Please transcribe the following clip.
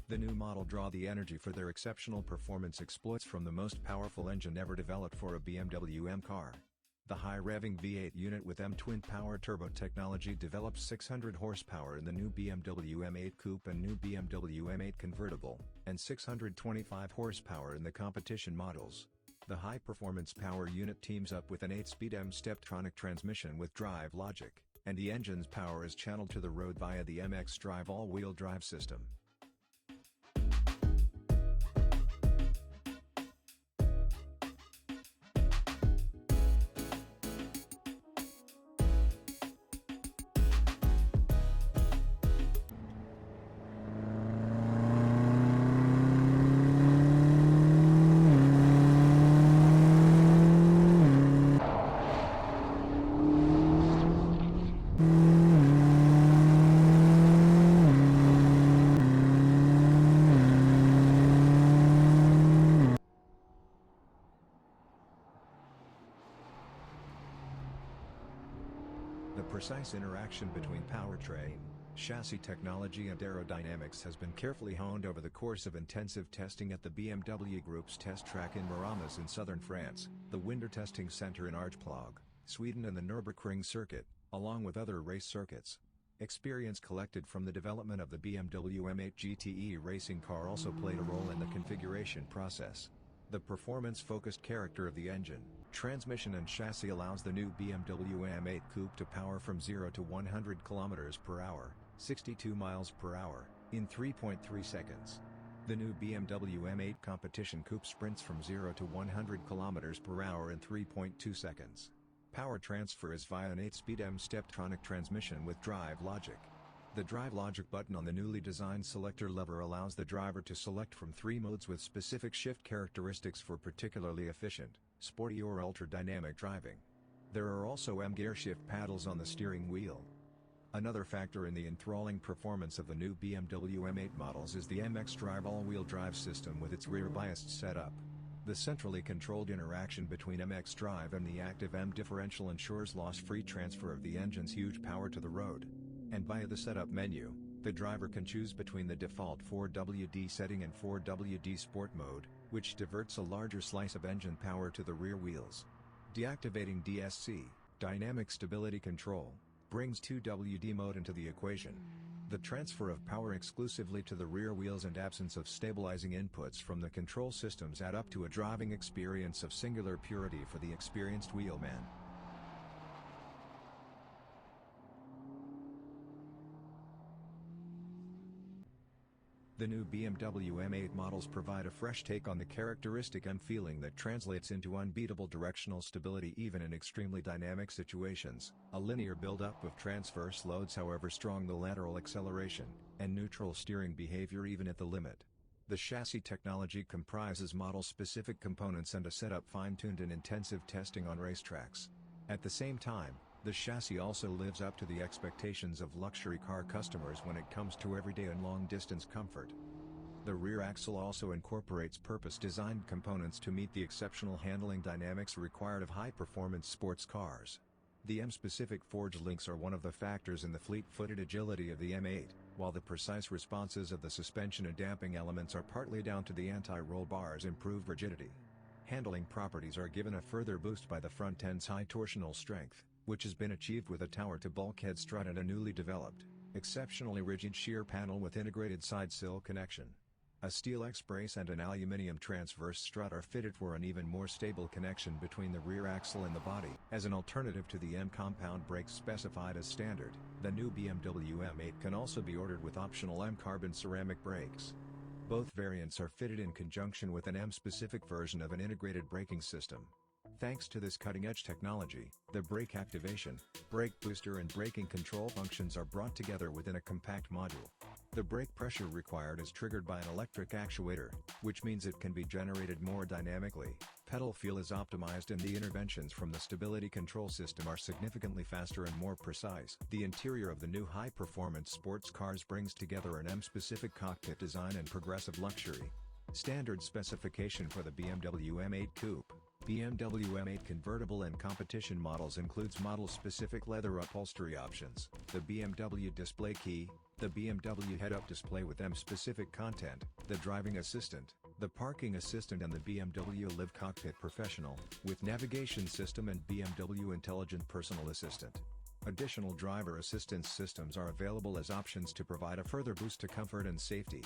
The new model draw the energy for their exceptional performance exploits from the most powerful engine ever developed for a BMW M car. The high-revving V8 unit with TwinPower Turbo technology develops 600 horsepower in the new BMW M8 Coupe and new BMW M8 Convertible, and 625 horsepower in the competition models. The high-performance power unit teams up with an 8-speed M-Steptronic transmission with drive logic, and the engine's power is channeled to the road via the MX Drive all-wheel drive system. The precise interaction between powertrain, chassis technology and aerodynamics has been carefully honed over the course of intensive testing at the BMW Group's test track in Miramas in southern France, the Winter Testing Center in Argplag, Sweden and the Nürburgring circuit, along with other race circuits. Experience collected from the development of the BMW M8 GTE racing car also played a role in the configuration process. The performance-focused character of the engine, transmission and chassis allows the new BMW M8 Coupe to power from 0 to 100 km per hour, 62 miles per hour, in 3.3 seconds. The new BMW M8 Competition Coupe sprints from 0 to 100 km per hour in 3.2 seconds. Power transfer is via an 8-speed M-Steptronic transmission with drive logic. The drive logic button on the newly designed selector lever allows the driver to select from 3 modes with specific shift characteristics for particularly efficient, sporty or ultra-dynamic driving. There are also M-gear shift paddles on the steering wheel. Another factor in the enthralling performance of the new BMW M8 models is the MX Drive all-wheel drive system with its rear-biased setup. The centrally controlled interaction between MX Drive and the active M differential ensures loss-free transfer of the engine's huge power to the road. And via the setup menu, the driver can choose between the default 4WD setting and 4WD Sport mode, which diverts a larger slice of engine power to the rear wheels. Deactivating DSC, Dynamic Stability Control, brings 2WD mode into the equation. The transfer of power exclusively to the rear wheels and absence of stabilizing inputs from the control systems add up to a driving experience of singular purity for the experienced wheelman. The new BMW M8 models provide a fresh take on the characteristic M feeling that translates into unbeatable directional stability even in extremely dynamic situations, a linear build-up of transverse loads however strong the lateral acceleration, and neutral steering behavior even at the limit. The chassis technology comprises model-specific components and a setup fine-tuned in intensive testing on racetracks. At the same time, the chassis also lives up to the expectations of luxury car customers when it comes to everyday and long-distance comfort. The rear axle also incorporates purpose-designed components to meet the exceptional handling dynamics required of high-performance sports cars. The M-specific forged links are one of the factors in the fleet-footed agility of the M8, while the precise responses of the suspension and damping elements are partly down to the anti-roll bar's improved rigidity. Handling properties are given a further boost by the front end's high torsional strength, which has been achieved with a tower-to-bulkhead strut and a newly developed, exceptionally rigid shear panel with integrated side sill connection. A steel X-brace and an aluminium transverse strut are fitted for an even more stable connection between the rear axle and the body. As an alternative to the M compound brakes specified as standard, the new BMW M8 can also be ordered with optional M carbon ceramic brakes. Both variants are fitted in conjunction with an M-specific version of an integrated braking system. Thanks to this cutting-edge technology, the brake activation, brake booster and braking control functions are brought together within a compact module. The brake pressure required is triggered by an electric actuator, which means it can be generated more dynamically. Pedal feel is optimized and the interventions from the stability control system are significantly faster and more precise. The interior of the new high-performance sports cars brings together an M-specific cockpit design and progressive luxury. Standard specification for the BMW M8 Coupe, BMW M8 Convertible and competition models includes model-specific leather upholstery options, the BMW display key, The BMW head-up display with M-specific content, the driving assistant, the parking assistant and the BMW Live Cockpit Professional, with navigation system and BMW Intelligent Personal Assistant. Additional driver assistance systems are available as options to provide a further boost to comfort and safety.